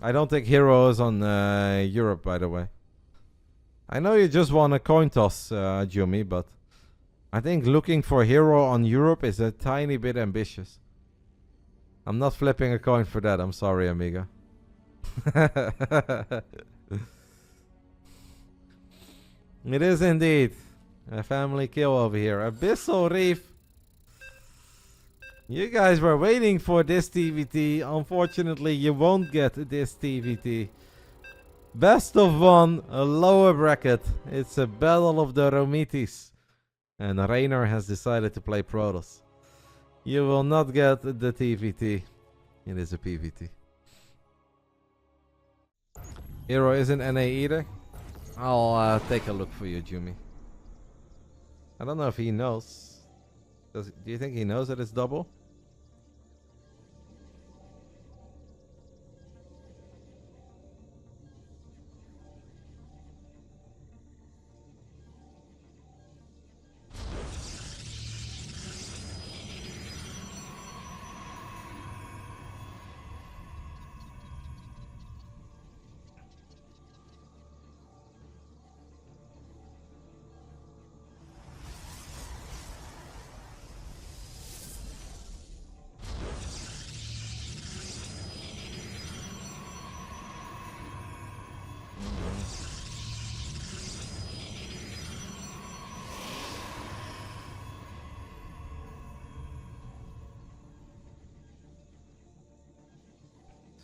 I don't think Hero is on Europe, by the way. I know you just won a coin toss, Jumi, but I think looking for Hero on Europe is a tiny bit ambitious. I'm not flipping a coin for that. I'm sorry, amiga. It is indeed a family kill over here. Abyssal Reef. You guys were waiting for this TVT. Unfortunately, you won't get this TVT. Best of one, a lower bracket. It's a battle of the Romitis. And Reynor has decided to play Protoss. You will not get the TVT. It is a PVT. Hero isn't NA either. I'll take a look for you, Jumi. I don't know if he knows. Do you think he knows that it's double?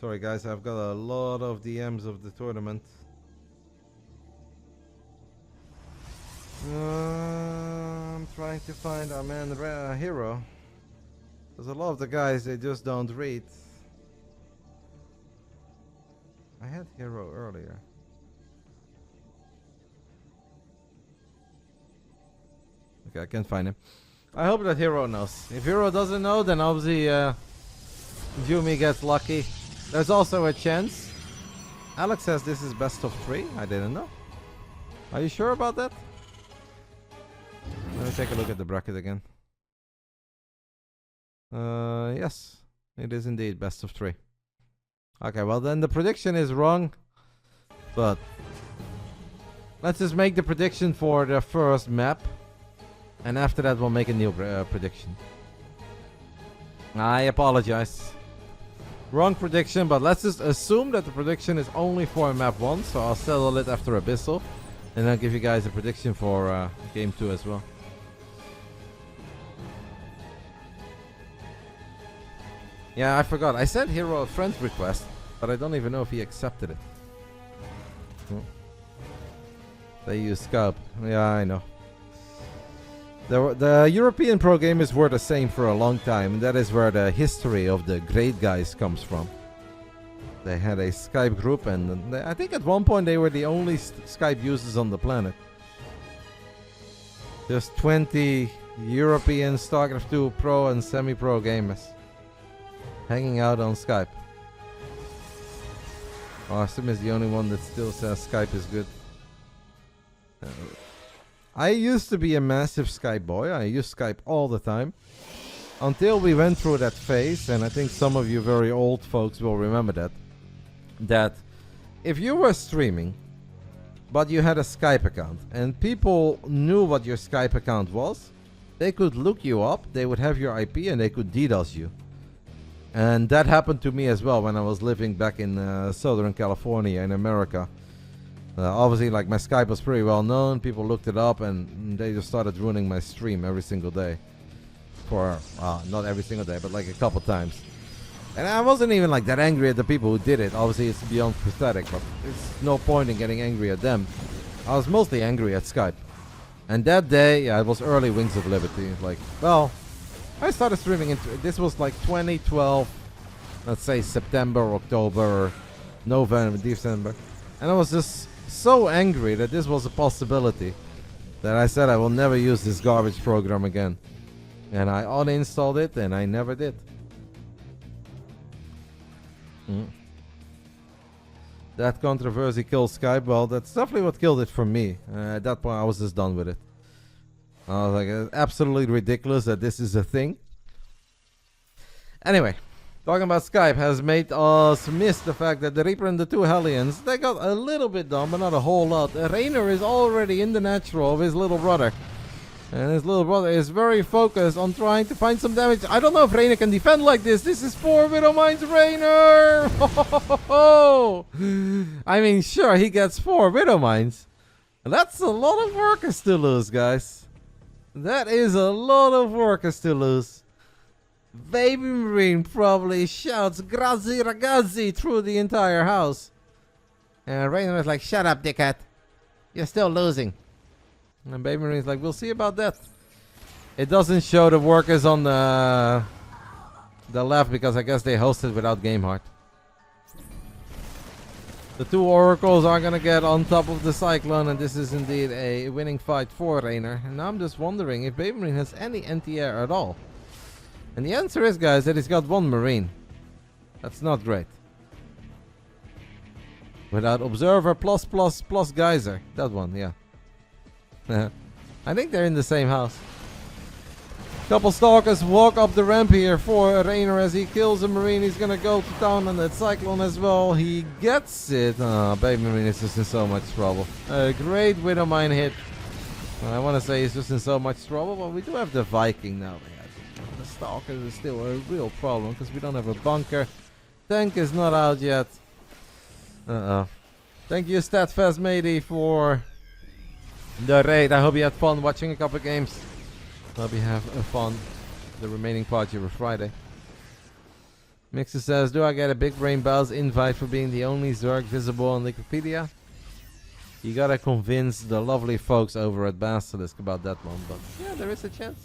Sorry guys, I've got a lot of DMs of the tournament. I'm trying to find our man Hero. There's a lot of the guys, they just don't read. I had Hero earlier. Okay, I can't find him. I hope that Hero knows. If Hero doesn't know, then obviously Jumi gets lucky. There's also a chance. Alex says this is best of 3. I didn't know. Are you sure about that? Let me take a look at the bracket again. Yes. It is indeed best of 3. Okay, well then the prediction is wrong. But let's just make the prediction for the first map. And after that we'll make a new prediction. I apologize. Wrong prediction, but let's just assume that the prediction is only for map 1. So I'll settle it after Abyssal. And I'll give you guys a prediction for game 2 as well. Yeah, I forgot. I sent Hero a friend request, but I don't even know if he accepted it. They use Skype. Yeah, I know. The European pro gamers were the same for a long time, and that is where the history of the great guys comes from. They had a Skype group, and I think at one point they were the only Skype users on the planet. Just 20 European StarCraft 2 pro and semi-pro gamers hanging out on Skype. Awesome is the only one that still says Skype is good. I used to be a massive Skype boy. I used Skype all the time. Until we went through that phase, and I think some of you very old folks will remember that. That if you were streaming, but you had a Skype account, and people knew what your Skype account was, they could look you up, they would have your IP, and they could DDoS you. And that happened to me as well when I was living back in Southern California in America. Obviously, like, my Skype was pretty well known. People looked it up, and they just started ruining my stream every single day. For, not every single day, but like a couple times. And I wasn't even like that angry at the people who did it. Obviously, it's beyond pathetic, but it's no point in getting angry at them. I was mostly angry at Skype. And that day, yeah, it was early Wings of Liberty. Like, well, I started streaming into this was like 2012, let's say September, October, November, December. And I was just so angry that this was a possibility that I said I will never use this garbage program again. And I uninstalled it, and I never did. That controversy killed Skype. Well, that's definitely what killed it for me. At that point, I was just done with it. I was like, it's absolutely ridiculous that this is a thing. Anyway, Talking about Skype has made us miss the fact that the Reaper and the two Hellions, they got a little bit dumb, but not a whole lot. Reynor is already in the natural of his little brother. And his little brother is very focused on trying to find some damage. I don't know if Reynor can defend like this. This is 4 Widow Mines Reynor! I mean, sure, he gets 4 Widow Mines. That's a lot of workers to lose, guys. That is a lot of workers to lose. BabyMarine probably shouts "Grazie ragazzi" through the entire house. And Reynor is like, "Shut up, dickhead. You're still losing." And BabyMarine is like, "We'll see about that." It doesn't show the workers on the left because I guess they hosted without GameHeart. The two Oracles are gonna get on top of the Cyclone, and this is indeed a winning fight for Reynor. And now I'm just wondering if BabyMarine has any anti-air at all. And the answer is, guys, that he's got 1 Marine. That's not great. Without Observer plus Geyser. That one, yeah. I think they're in the same house. Couple Stalkers walk up the ramp here for Reynor as he kills a Marine. He's gonna go to town on that Cyclone as well. He gets it. Oh, BabyMarine is just in so much trouble. A great Widow Mine hit. I want to say he's just in so much trouble, but we do have the Viking now. The Stalker is still a real problem because we don't have a bunker. Tank is not out yet. Thank you, Statfast matey, for the raid. I hope you had fun watching a couple games. Hope you have fun the remaining part of Friday. Mixer says, "Do I get a Big Brain Bouts invite for being the only Zerg visible on Wikipedia?" You gotta convince the lovely folks over at Basilisk about that one, but yeah, there is a chance.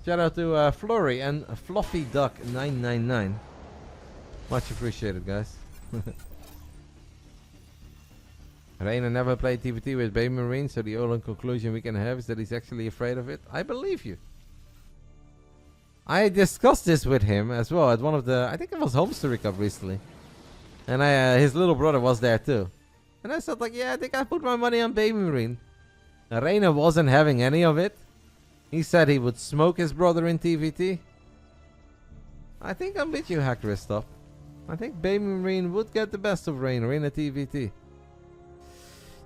Shout out to Flurry and Fluffy Duck 999. Much appreciated, guys. Reynor never played TVT with BabyMarine, so the only conclusion we can have is that he's actually afraid of it. I believe you. I discussed this with him as well at one of the, I think it was Homestery Cup recently. And his little brother was there too. And I said like, yeah, I think I put my money on BabyMarine. Reynor wasn't having any of it. He said he would smoke his brother in TVT. I think I'm with you, Hackeristoff. I think BabyMarine would get the best of Reynor in a TVT.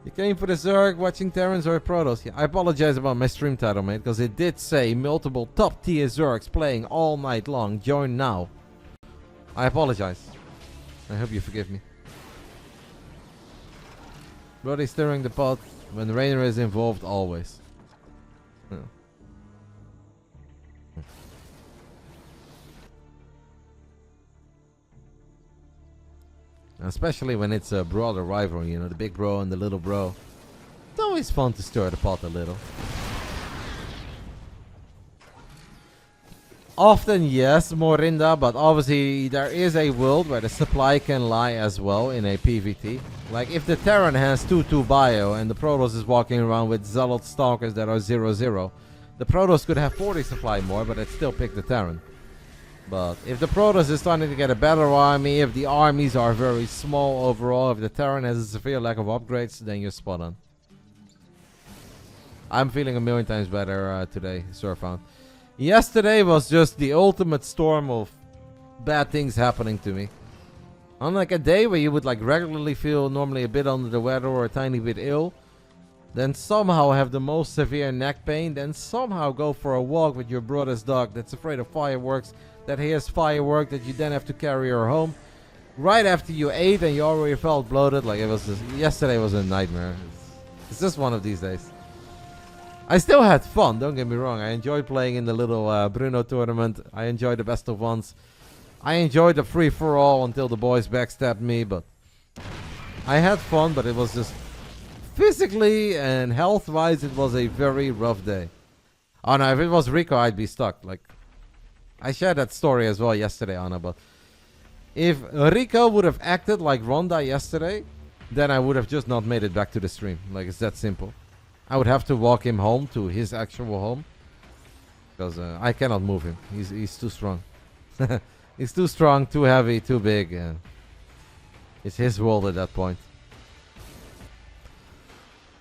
You came for the Zerg watching Terrans or Protoss. Yeah, I apologize about my stream title, mate, because it did say multiple top tier Zergs playing all night long. Join now. I apologize. I hope you forgive me. Brody stirring the pot. When Reynor is involved, always. Yeah. Especially when it's a broader rivalry, you know, the big bro and the little bro. It's always fun to stir the pot a little. Often, yes, Morinda, but obviously there is a world where the supply can lie as well in a PvT. Like if the Terran has 2-2 bio and the Protoss is walking around with Zealot Stalkers that are 0-0, the Protoss could have 40 supply more, but it'd still pick the Terran. But if the Protoss is starting to get a better army, if the armies are very small overall, if the Terran has a severe lack of upgrades, then you're spot on. I'm feeling a million times better today, Surfound. Yesterday was just the ultimate storm of bad things happening to me. Unlike a day where you would like regularly feel normally a bit under the weather or a tiny bit ill, then somehow have the most severe neck pain, then somehow go for a walk with your brother's dog that's afraid of fireworks, that hears firework that you then have to carry her home. Right after you ate and you already felt bloated, like it was just, yesterday was a nightmare. It's just one of these days. I still had fun, don't get me wrong. I enjoyed playing in the little Bruno tournament. I enjoyed the best of ones. I enjoyed the free-for-all until the boys backstabbed me, but I had fun, but it was just physically and health-wise, it was a very rough day. Oh no, if it was Rico, I'd be stuck. Like, I shared that story as well yesterday, Anna, but if Rico would have acted like Ronda yesterday, then I would have just not made it back to the stream. Like, it's that simple. I would have to walk him home to his actual home. Because I cannot move him. He's too strong. He's too strong, too heavy, too big. It's his world at that point.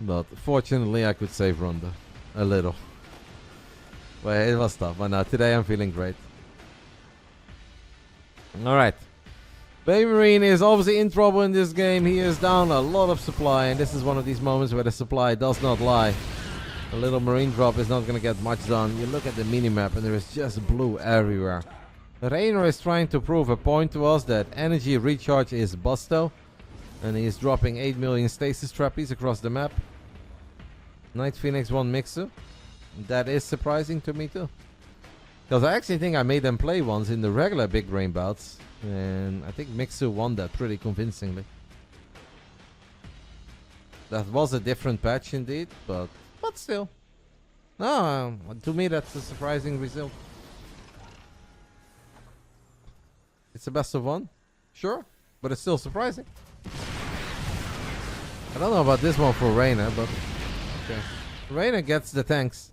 But fortunately I could save Ronda. A little. But it was tough. But now today I'm feeling great. Alright. BabyMarine is obviously in trouble in this game. He is down a lot of supply, and this is one of these moments where the supply does not lie. A little marine drop is not going to get much done. You look at the minimap and there is just blue everywhere. Reynor is trying to prove a point to us that energy recharge is busto. And he is dropping 8 million stasis trappies across the map. Night Phoenix 1 Mixer. That is surprising to me too. Because I actually think I made them play once in the regular Big Brain Bouts. And I think Mixu won that pretty convincingly. That was a different patch indeed, but still. No, to me that's a surprising result. It's a best of one, sure, but it's still surprising. I don't know about this one for Reynor, but okay. Reynor gets the tanks.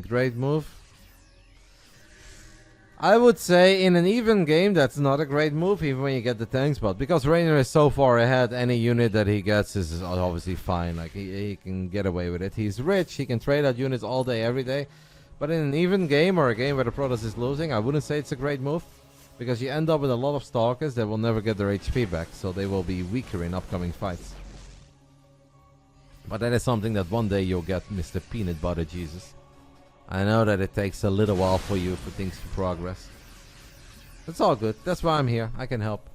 Great move. I would say in an even game that's not a great move even when you get the tank spot, because Reynor is so far ahead. Any unit that he gets is obviously fine. Like he can get away with it. He's rich, he can trade out units all day every day. But in an even game or a game where the Protoss is losing, I wouldn't say it's a great move, because you end up with a lot of Stalkers that will never get their HP back, so they will be weaker in upcoming fights. But that is something that one day you'll get, Mr. Peanut Butter Jesus. I know that it takes a little while for you for things to progress. It's all good. That's why I'm here. I can help.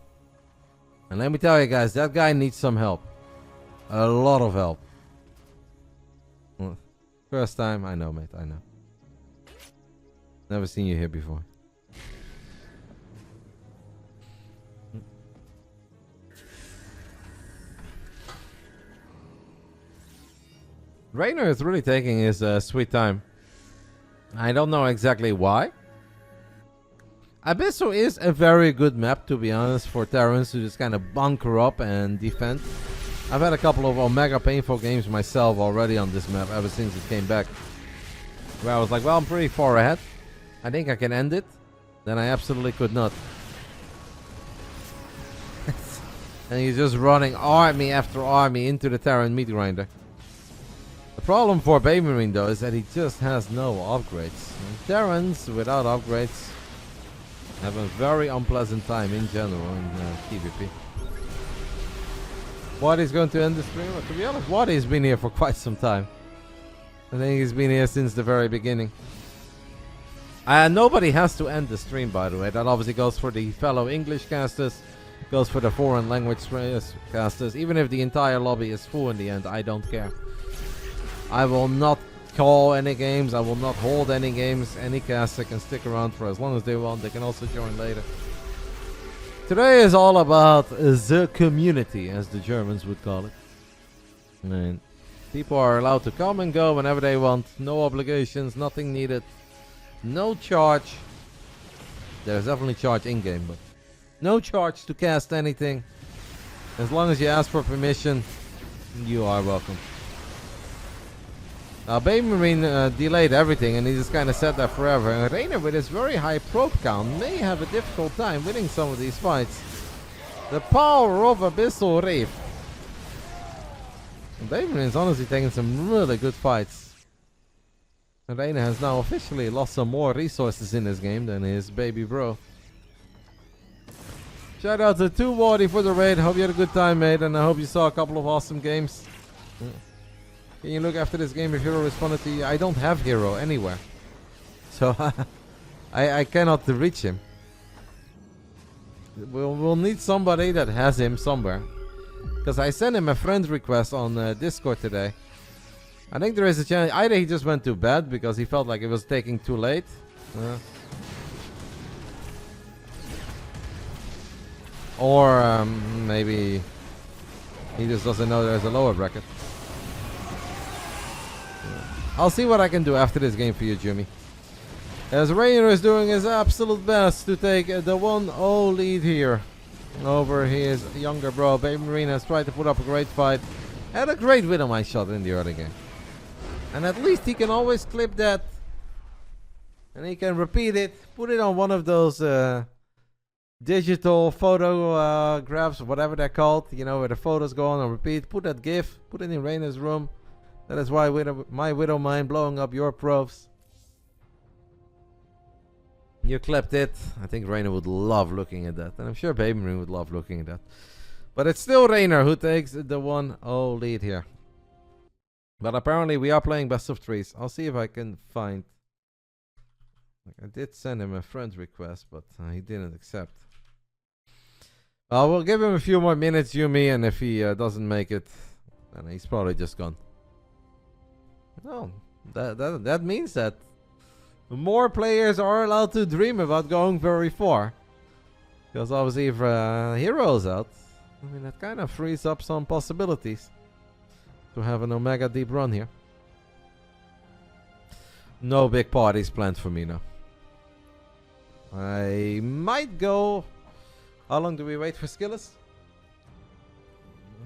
And let me tell you guys, that guy needs some help. A lot of help. First time, I know, mate. I know. Never seen you here before. Reynor is really taking his sweet time. I don't know exactly why. Abysso is a very good map, to be honest, for Terrans to just kind of bunker up and defend. I've had a couple of Omega painful games myself already on this map ever since it came back, where I was like, well, I'm pretty far ahead. I think I can end it. Then I absolutely could not. And he's just running army after army into the Terran meat grinder. The problem for BabyMarine though is that he just has no upgrades. And Terrans without upgrades have a very unpleasant time in general in PvP. Wadi's going to end the stream. But to be honest, Wadi's been here for quite some time. I think he's been here since the very beginning. Nobody has to end the stream, by the way. That obviously goes for the fellow English casters, goes for the foreign language casters. Even if the entire lobby is full in the end, I don't care. I will not call any games. I will not hold any games. Any caster can stick around for as long as they want. They can also join later. Today is all about the community, as the Germans would call it. And people are allowed to come and go whenever they want. No obligations, nothing needed. No charge. There's definitely charge in-game, but no charge to cast anything. As long as you ask for permission, you are welcome. Now, BabyMarine delayed everything, and he just kind of sat there forever. And Reynor, with his very high probe count, may have a difficult time winning some of these fights. The power of Abyssal Reef. BabyMarine is honestly taking some really good fights. And Reynor has now officially lost some more resources in this game than his baby bro. Shout out to 2Wadi for the raid. Hope you had a good time, mate, and I hope you saw a couple of awesome games. Can you look after this game if Hero responded to you? I don't have Hero anywhere. So I cannot reach him. We'll need somebody that has him somewhere. Because I sent him a friend request on Discord today. I think there is a chance. Either he just went to bed because he felt like it was taking too late. Or maybe he just doesn't know there's a lower bracket. I'll see what I can do after this game for you, Jimmy. As Reynor is doing his absolute best to take the 1-0 lead here over his younger bro. BabyMarine has tried to put up a great fight. Had a great Widowmine shot in the early game. And at least he can always clip that. And he can repeat it. Put it on one of those digital photographs, whatever they're called, you know, where the photos go on and repeat. Put that GIF, put it in Reynor's room. That is why my widow mine blowing up your profs. You clipped it. I think Reynor would love looking at that. And I'm sure BabyMarine would love looking at that. But it's still Reynor who takes the 1-0 lead here. But apparently we are playing best of threes. I'll see if I can find... I did send him a friend request, but he didn't accept. We'll give him a few more minutes, Yumi, and if he doesn't make it, then he's probably just gone. No, that means that more players are allowed to dream about going very far. Because obviously if Hero's out, I mean, that kind of frees up some possibilities to have an Omega deep run here. No big parties planned for me now. I might go... How long do we wait for SKillous?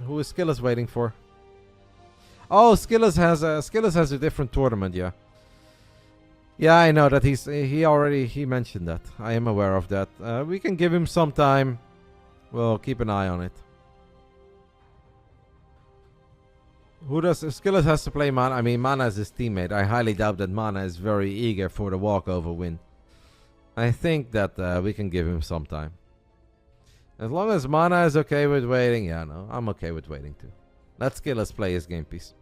Who is SKillous waiting for? Oh, SKillous has a different tournament, yeah. Yeah, I know that he mentioned that. I am aware of that. We can give him some time. We'll keep an eye on it. Who does SKillous has to play Mana? I mean, Mana is his teammate. I highly doubt that Mana is very eager for the walkover win. I think that we can give him some time. As long as Mana is okay with waiting, yeah, no, I'm okay with waiting too. Let SKillous play his game piece.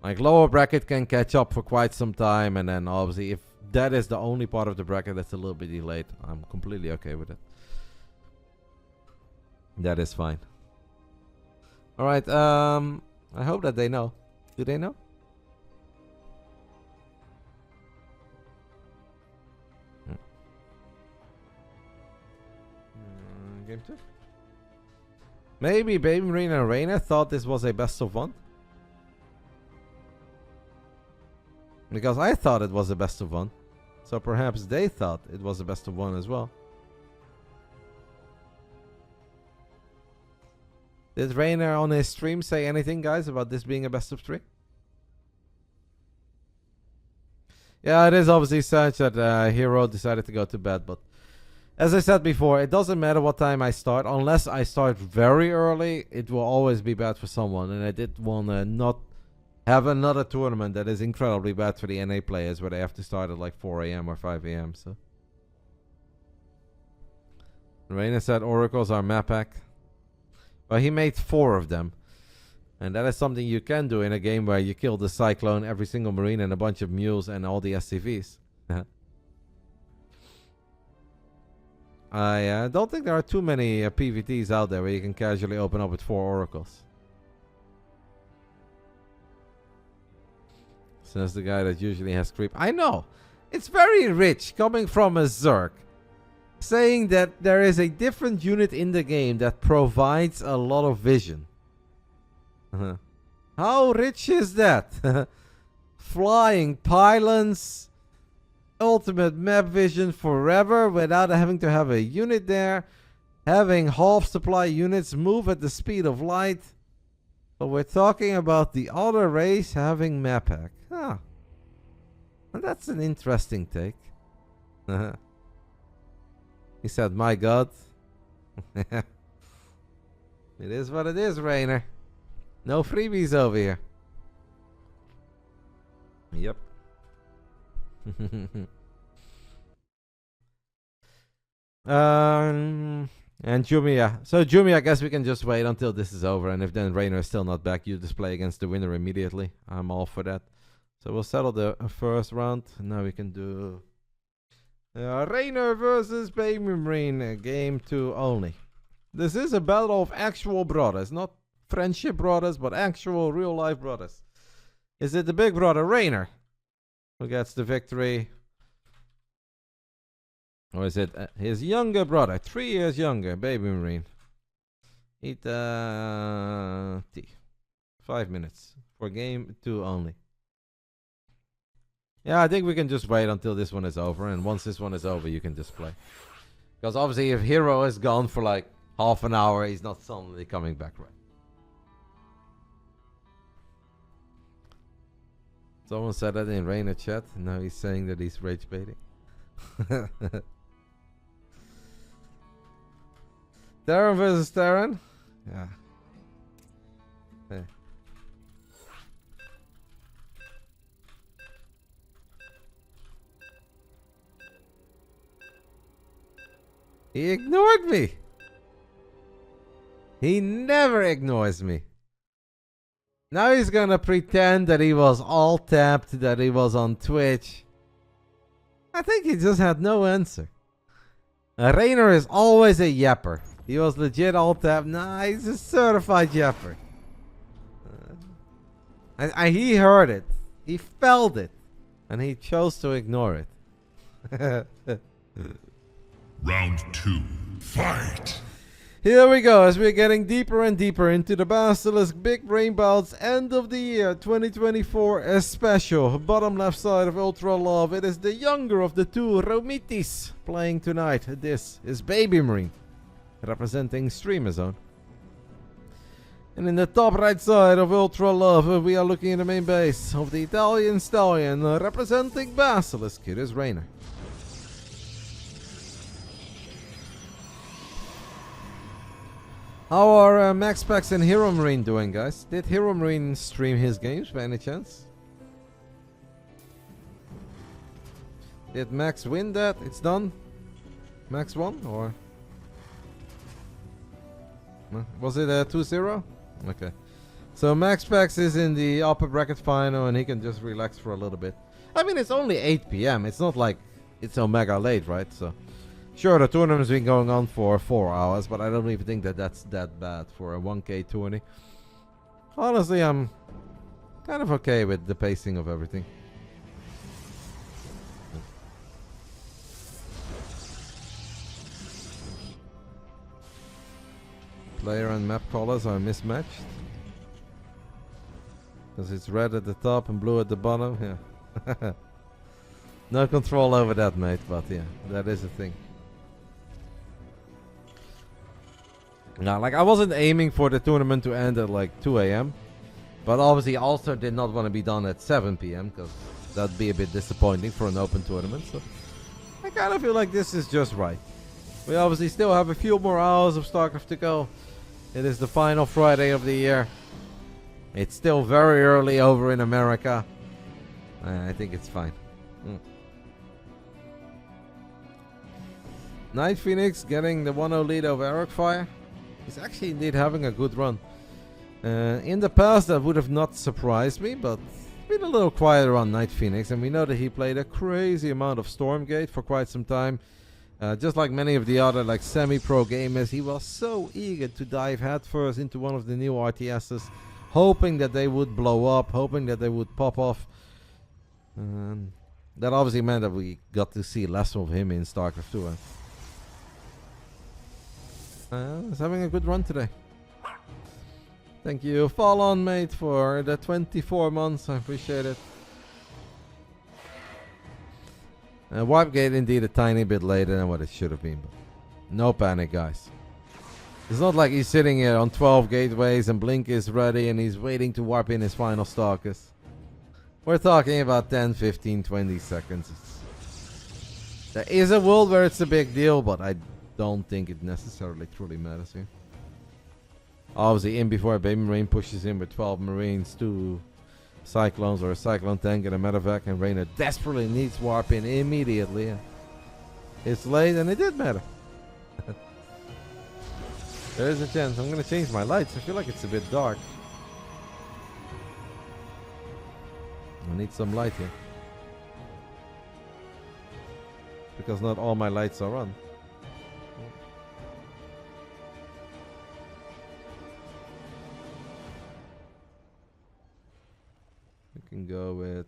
Like, lower bracket can catch up for quite some time, and then obviously if that is the only part of the bracket that's a little bit delayed, I'm completely okay with it. That is fine. Alright, I hope that they know. Do they know? Game 2? Maybe BabyMarine and Reynor thought this was a best of one. Because I thought it was a best of one. So perhaps they thought it was a best of one as well. Did Reynor on his stream say anything, guys, about this being a best of 3? Yeah, it is obviously such that Hero decided to go to bed, but as I said before, it doesn't matter what time I start. Unless I start very early, it will always be bad for someone. And I did want to not have another tournament that is incredibly bad for the NA players where they have to start at like 4 AM or 5 AM. So Reynor said oracles are MaxPax. Well, he made 4 of them. And that is something you can do in a game where you kill the Cyclone, every single Marine, and a bunch of mules and all the SCVs. I don't think there are too many PVTs out there where you can casually open up with 4 oracles. Says the guy that usually has creep. I know! It's very rich coming from a Zerg. Saying that there is a different unit in the game that provides a lot of vision. How rich is that? Flying pylons. Ultimate map vision forever without having to have a unit there. Having half supply units move at the speed of light. But we're talking about the other race having MaxPax. Huh. And that's an interesting take. He said, my god. It is what it is, Reynor. No freebies over here. Yep. And Jumia. So Jumia, I guess we can just wait until this is over, and if then Reynor is still not back, you just play against the winner immediately. I'm all for that. So we'll settle the first round. Now we can do Reynor versus BabyMarine, game 2 only. This is a battle of actual brothers, not friendship brothers, but actual real life brothers. Is it the big brother Reynor who gets the victory? Or is it his younger brother, 3 years younger, BabyMarine? Eat tea. 5 minutes for game 2 only. Yeah, I think we can just wait until this one is over, and once this one is over, you can just play. Because obviously, if Hero is gone for like half an hour, he's not suddenly coming back, right? Someone said that in Reynor chat, and now he's saying that he's rage baiting. Terran versus Terran? Yeah. Hey. He ignored me. He never ignores me. Now he's gonna pretend that he was all tapped, that he was on Twitch. I think he just had no answer. Reynor is always a yapper. He was legit all tapped. Nah, he's a certified yapper. He heard it. He felt it. And he chose to ignore it. Round 2. Fight! Here we go, as we're getting deeper and deeper into the BASILISK Big Brain Bouts end of the year 2024 special. Bottom left side of Ultra Love, it is the younger of the two Romitis playing tonight. This is BabyMarine, representing Streamer Zone. And in the top right side of Ultra Love, we are looking at the main base of the Italian Stallion, representing BASILISK. It is Reynor. How are MaxPax and HeroMarine doing, guys? Did HeroMarine stream his games by any chance? Did Max win that? It's done? Max won? Or? Was it a 2-0? Okay. So MaxPax is in the upper bracket final and he can just relax for a little bit. I mean, it's only 8 PM. It's not like it's Omega late, right? So... Sure, the tournament's been going on for 4 hours, but I don't even think that that's that bad for a 1K tourney. Honestly, I'm kind of okay with the pacing of everything. Player and map colors are mismatched. Because it's red at the top and blue at the bottom, yeah. No control over that, mate, but yeah, that is a thing. Now, like, I wasn't aiming for the tournament to end at like 2 AM. But obviously also did not want to be done at 7 PM. Because that'd be a bit disappointing for an open tournament. So I kind of feel like this is just right. We obviously still have a few more hours of Starcraft to go. It is the final Friday of the year. It's still very early over in America. I think it's fine. Night Phoenix getting the 1-0 lead over Ericfire. He's actually indeed having a good run. In the past that would have not surprised me, but it's been a little quieter on Night Phoenix, and we know that he played a crazy amount of Stormgate for quite some time. Just like many of the other like semi-pro gamers, he was so eager to dive headfirst into one of the new RTSs, hoping that they would blow up, hoping that they would pop off. That obviously meant that we got to see less of him in StarCraft 2. He's having a good run today. Thank you, Fall On Mate, for the 24 months. I appreciate it. Wipegate indeed a tiny bit later than what it should have been. But no panic, guys. It's not like he's sitting here on 12 gateways and Blink is ready and he's waiting to warp in his final Stalkers. We're talking about 10, 15, 20 seconds. There is a world where it's a big deal, but I don't think it necessarily truly matters here. Obviously, in before BabyMarine pushes in with 12 Marines, 2 Cyclones or a Cyclone tank and a Medevac, and Reynor desperately needs warp in immediately. It's late and it did matter. There is a chance. I'm going to change my lights. I feel like it's a bit dark. I need some light here. Because not all my lights are on. We can go with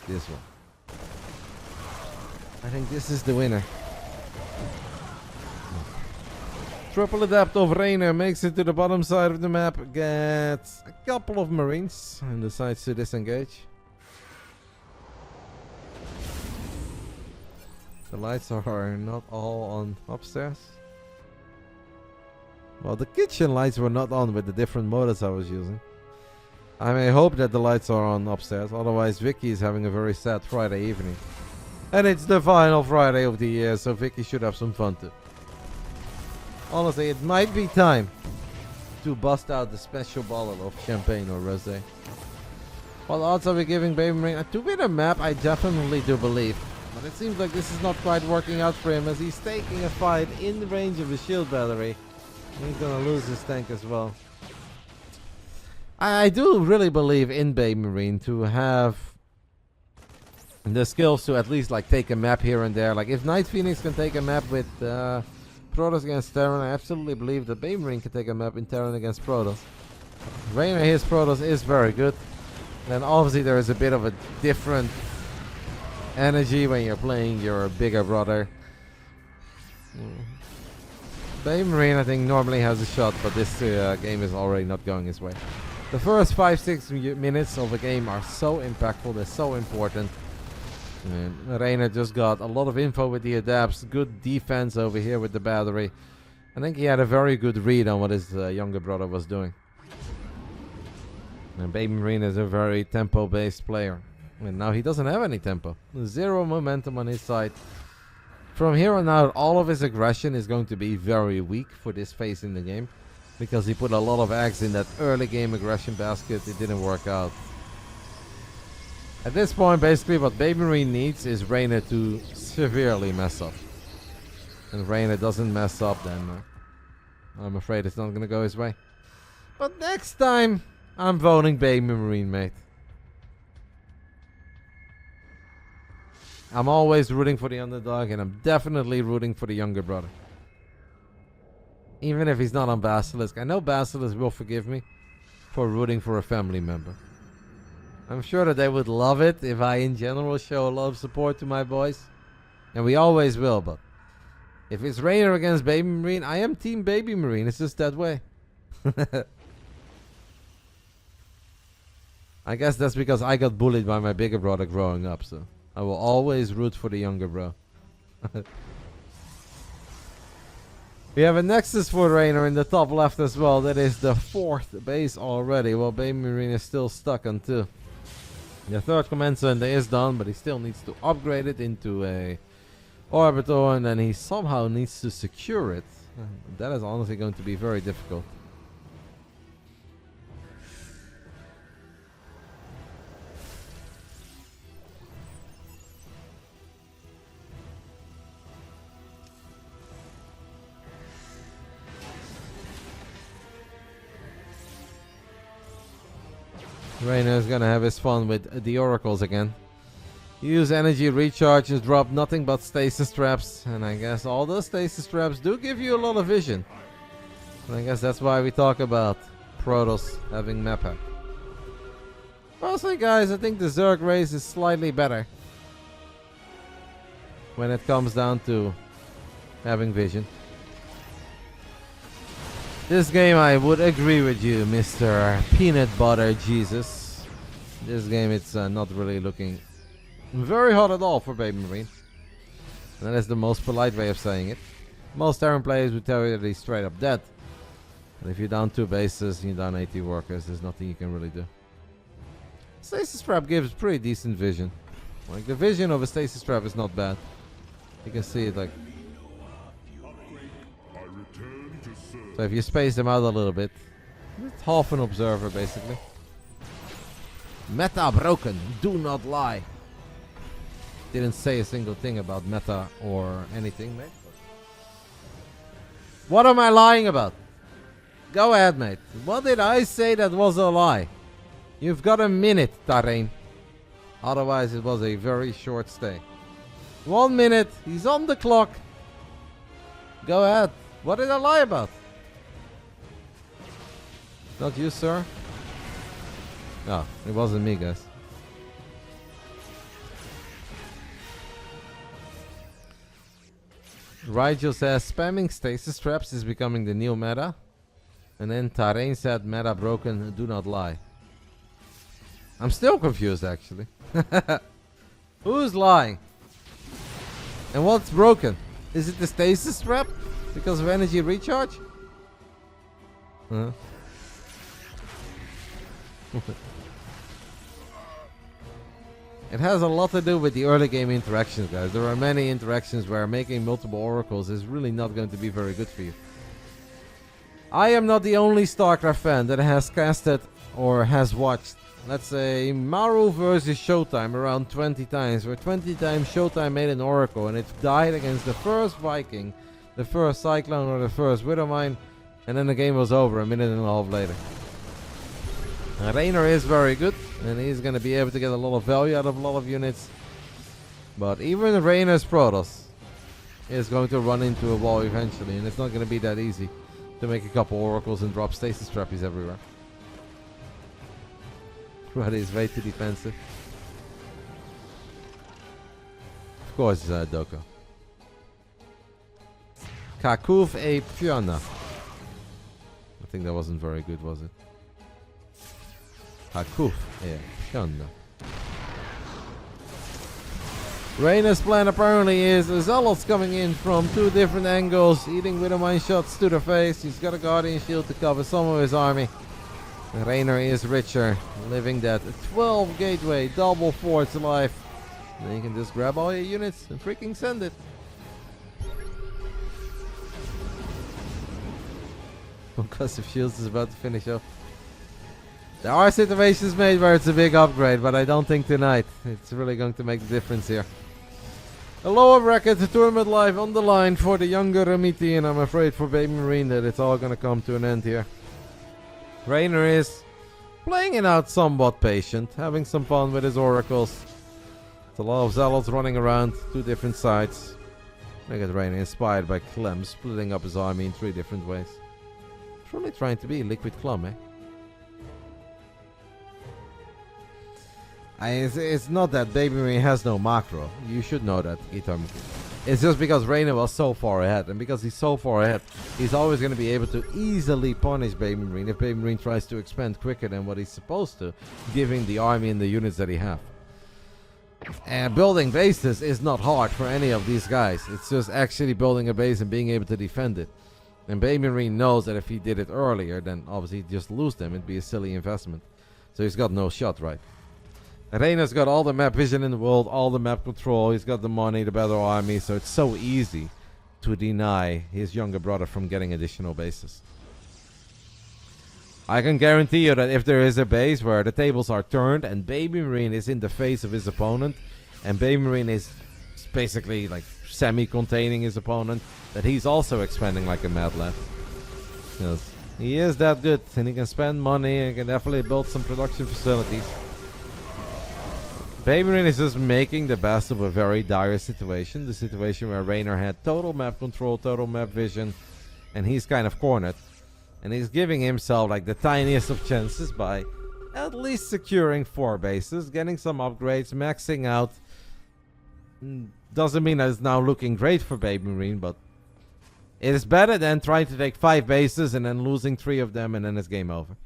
this one. I think this is the winner. Triple Adept of Reynor makes it to the bottom side of the map, gets a couple of Marines and decides to disengage. The lights are not all on upstairs. Well, the kitchen lights were not on with the different motors I was using. I may hope that the lights are on upstairs, otherwise Vicky is having a very sad Friday evening. And it's the final Friday of the year, so Vicky should have some fun too. Honestly, it might be time to bust out the special bottle of champagne or rosé. What odds are we giving BabyMarine? To win a map, I definitely do believe. But it seems like this is not quite working out for him, as he's taking a fight in the range of the shield battery. He's gonna lose his tank as well. I do really believe in BabyMarine to have the skills to at least like take a map here and there. Like if Night Phoenix can take a map with Protoss against Terran, I absolutely believe that BabyMarine can take a map in Terran against Protoss. Reynor, his Protoss is very good. Then obviously there is a bit of a different energy when you're playing your bigger brother. BabyMarine I think normally has a shot, but this game is already not going his way. The first 5-6 minutes of a game are so impactful, they're so important. And Reynor just got a lot of info with the adapts, good defense over here with the battery. I think he had a very good read on what his younger brother was doing. And BabyMarine is a very tempo-based player. And now he doesn't have any tempo. Zero momentum on his side. From here on out, all of his aggression is going to be very weak for this phase in the game. Because he put a lot of eggs in that early game aggression basket. It didn't work out. At this point, basically what BabyMarine needs is Reynor to severely mess up. And Reynor doesn't mess up, then I'm afraid it's not going to go his way. But next time, I'm voting BabyMarine, mate. I'm always rooting for the underdog, and I'm definitely rooting for the younger brother. Even if he's not on Basilisk. I know Basilisk will forgive me for rooting for a family member. I'm sure that they would love it if I in general show a lot of support to my boys. And we always will, but if it's Reynor against BabyMarine, I am team BabyMarine. It's just that way. I guess that's because I got bullied by my bigger brother growing up, so I will always root for the younger bro. We have a Nexus for Reynor in the top left as well. That is the 4th base already, while BabyMarine is still stuck on 2. The 3rd command center is done, but he still needs to upgrade it into a orbital, and then he somehow needs to secure it. That is honestly going to be very difficult. Reynor is gonna have his fun with the oracles again. Use energy recharges, drop nothing but stasis traps, and I guess all those stasis traps do give you a lot of vision. And I guess that's why we talk about Protoss having map hack. Personally, guys, I think the Zerg race is slightly better when it comes down to having vision. This game, I would agree with you, Mr. Peanut Butter Jesus. This game, it's not really looking very hot at all for BabyMarine. And that is the most polite way of saying it. Most Terran players would tell you that he's straight up dead. And if you're down 2 bases and you're down 80 workers, there's nothing you can really do. Stasis Trap gives pretty decent vision. Like, the vision of a Stasis Trap is not bad. You can see it like... So if you space them out a little bit, it's half an observer basically. Meta broken, do not lie. Didn't say a single thing about meta or anything, mate. What am I lying about? Go ahead, mate. What did I say that was a lie? You've got a minute, Terran. Otherwise it was a very short stay. 1 minute, he's on the clock. Go ahead. What did I lie about? Not you, sir? Oh, it wasn't me, guys. Rigel says spamming stasis traps is becoming the new meta. And then Terran said meta broken, do not lie. I'm still confused actually. Who's lying? And what's broken? Is it the stasis trap? Because of energy recharge? Huh? It has a lot to do with the early game interactions, guys. There are many interactions where making multiple oracles is really not going to be very good for you. I am not the only Starcraft fan that has casted or has watched, let's say, Maru versus ShoWTime around 20 times, where 20 times ShoWTime made an oracle and it died against the first Viking, the first Cyclone or the first HeroMarine, and then the game was over a minute and a half later. Reynor is very good, and he's going to be able to get a lot of value out of a lot of units. But even Reynor's Protoss is going to run into a wall eventually, and it's not going to be that easy to make a couple oracles and drop stasis trappies everywhere. But he's way too defensive. Of course, Doko. Kakuf a Piana. I think that wasn't very good, was it? Kakuf a Piana. Reynor's plan apparently is the Zealots coming in from two different angles, eating HeroMarine shots to the face. He's got a Guardian Shield to cover some of his army. Reynor is richer, living that 12 gateway, double forts life. Then you can just grab all your units and freaking send it. Concussive Shields is about to finish off. There are situations made where it's a big upgrade, but I don't think tonight it's really going to make the difference here. A lower bracket, the tournament live on the line for the younger Ramiti, and I'm afraid for BabyMarine that it's all going to come to an end here. Reynor is playing it out somewhat patient, having some fun with his oracles. It's a lot of Zealots running around, two different sides. Look at Reynor, inspired by Clem, splitting up his army in 3 different ways. Truly trying to be Liquid Clem, eh? It's not that BabyMarine has no macro. You should know that, Gitarm. It's just because Reynor was so far ahead. And because he's so far ahead, he's always going to be able to easily punish BabyMarine if BabyMarine tries to expand quicker than what he's supposed to, giving the army and the units that he have. And building bases is not hard for any of these guys. It's just actually building a base and being able to defend it. And BabyMarine knows that if he did it earlier, then obviously he'd just lose them. It'd be a silly investment. So he's got no shot, right? Reynor's got all the map vision in the world, all the map control. He's got the money, the better army. So it's so easy to deny his younger brother from getting additional bases. I can guarantee you that if there is a base where the tables are turned and BabyMarine is in the face of his opponent, and BabyMarine is basically like semi-containing his opponent, that he's also expanding like a mad lad. Because he is that good, and he can spend money and can definitely build some production facilities. BabyMarine is just making the best of a very dire situation. The situation where Reynor had total map control, total map vision, and he's kind of cornered. And he's giving himself like the tiniest of chances by at least securing 4 bases, getting some upgrades, maxing out. Doesn't mean that it's now looking great for BabyMarine, but it is better than trying to take 5 bases and then losing 3 of them and then it's game over.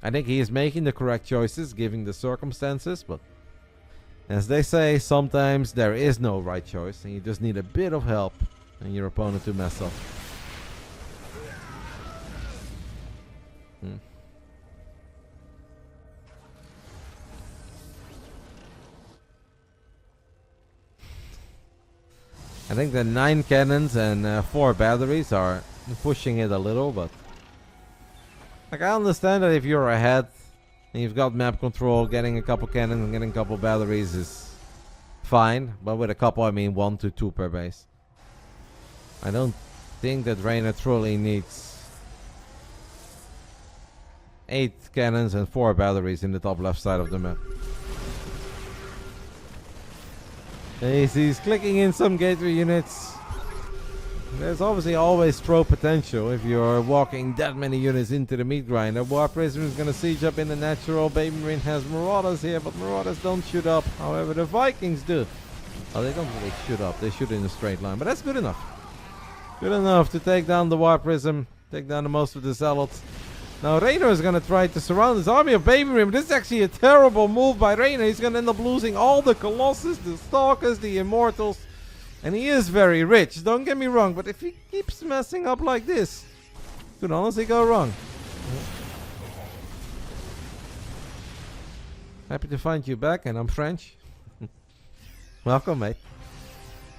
I think he is making the correct choices given the circumstances, but as they say, sometimes there is no right choice and you just need a bit of help and your opponent to mess up. I think the 9 cannons and 4 batteries are pushing it a little, but like I understand that if you're ahead and you've got map control, getting a couple cannons and getting a couple batteries is fine, but with a couple I mean 1 to 2 per base. I don't think that Reynor truly needs 8 cannons and 4 batteries in the top left side of the map. He's clicking in some gateway units. There's obviously always throw potential if you're walking that many units into the meat grinder. War Prism is going to siege up in the natural. BabyMarine has Marauders here, but Marauders don't shoot up. However, the Vikings do. Oh, they don't really shoot up. They shoot in a straight line, but that's good enough. Good enough to take down the War Prism, take down the most of the Zealots. Now Reynor is going to try to surround his army of BabyMarine, but this is actually a terrible move by Reynor. He's going to end up losing all the Colossus, the Stalkers, the Immortals. And he is very rich, don't get me wrong, but if he keeps messing up like this, it could honestly go wrong. Happy to find you back, and I'm French. Welcome, mate.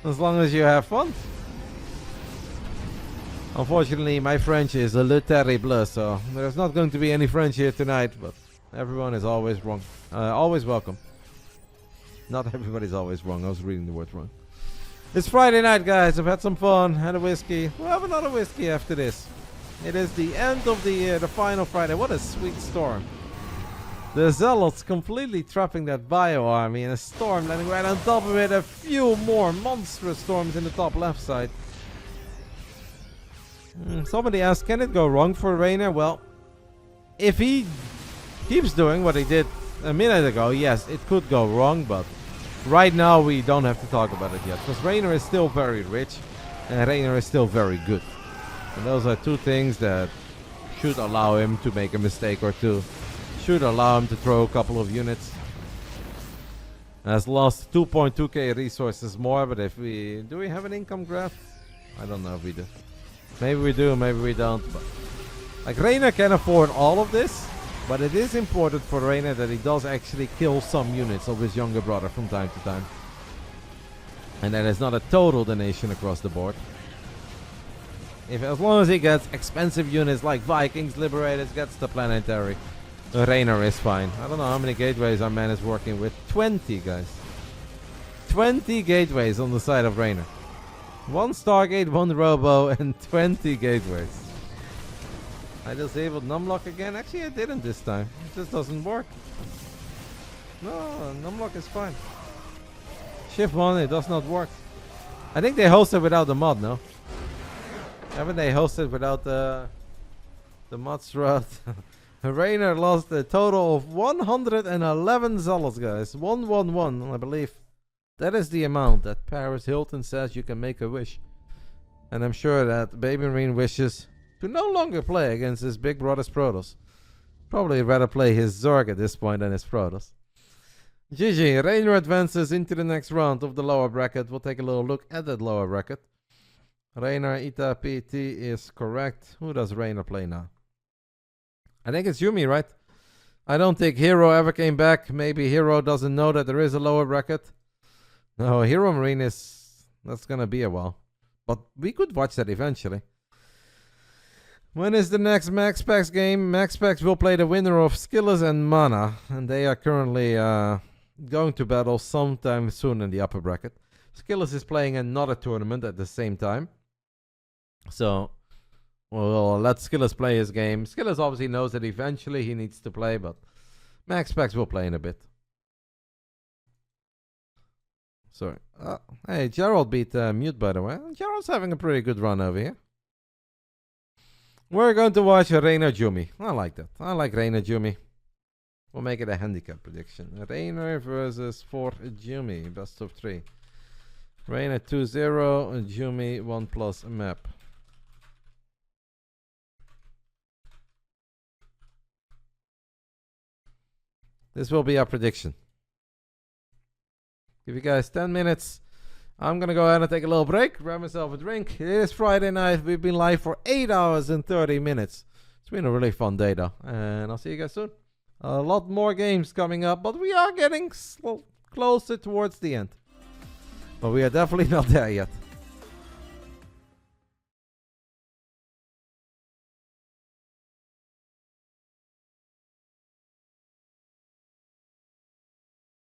As long as you have fun. Unfortunately, my French is a le terrible, so there's not going to be any French here tonight, but everyone is always wrong. Always welcome. Not everybody's always wrong. I was reading the words wrong. It's Friday night, guys. I've had some fun, had a whiskey. We'll have another whiskey after this. It is the end of the year, the final Friday. What a sweet storm. The Zealots completely trapping that bio army in a storm, landing right on top of it. A few more monstrous storms in the top left side. Somebody asked, can it go wrong for Reynor? Well, if he keeps doing what he did a minute ago, yes, it could go wrong, but right now we don't have to talk about it yet, because Reynor is still very rich and Reynor is still very good. And those are two things that should allow him to make a mistake or two. Should allow him to throw a couple of units. Has lost 2.2k resources more, but if we... Do we have an income graph? I don't know if we do. Maybe we do, maybe we don't. But like, Reynor can afford all of this, but it is important for Reynor that he does actually kill some units of his younger brother from time to time. And that is not a total donation across the board. As long as he gets expensive units like Vikings, Liberators, gets the planetary, Reynor is fine. I don't know how many gateways our man is working with. 20, guys. 20 gateways on the side of Reynor. 1 Stargate, 1 Robo, and 20 gateways. I disabled numlock again. Actually, I didn't this time. It just doesn't work. No, numlock is fine. Shift 1, it does not work. I think they hosted without the mod, no? Haven't they hosted without the mod throughout? Reynor lost a total of 111 zealots, guys. 111, I believe. That is the amount that Paris Hilton says you can make a wish. And I'm sure that BabyMarine wishes to no longer play against his big brother's Protoss. Probably rather play his Zerg at this point than his Protoss. GG, Reynor advances into the next round of the lower bracket. We'll take a little look at that lower bracket. Reynor Ita PT is correct. Who does Reynor play now? I think it's Yumi, right? I don't think Hero ever came back. Maybe Hero doesn't know that there is a lower bracket. No, HeroMarine is... That's gonna be a while. But we could watch that eventually. When is the next MaxPax game? MaxPax will play the winner of SKillous and Mana. And they are currently going to battle sometime soon in the upper bracket. SKillous is playing another tournament at the same time. So... We'll let SKillous play his game. SKillous obviously knows that eventually he needs to play, but MaxPax will play in a bit. Sorry. Hey, Gerald beat Mute, by the way. Gerald's having a pretty good run over here. We're going to watch Reynor Jumi. I like that. I like Reynor Jumi. We'll make it a handicap prediction. Reynor versus 4 Jumi. Best of 3. Reynor 2-0. Jumi 1+ map. This will be our prediction. Give you guys 10 minutes. I'm going to go ahead and take a little break. Grab myself a drink. It is Friday night. We've been live for 8 hours and 30 minutes. It's been a really fun day though. And I'll see you guys soon. A lot more games coming up. But we are getting closer towards the end. But we are definitely not there yet.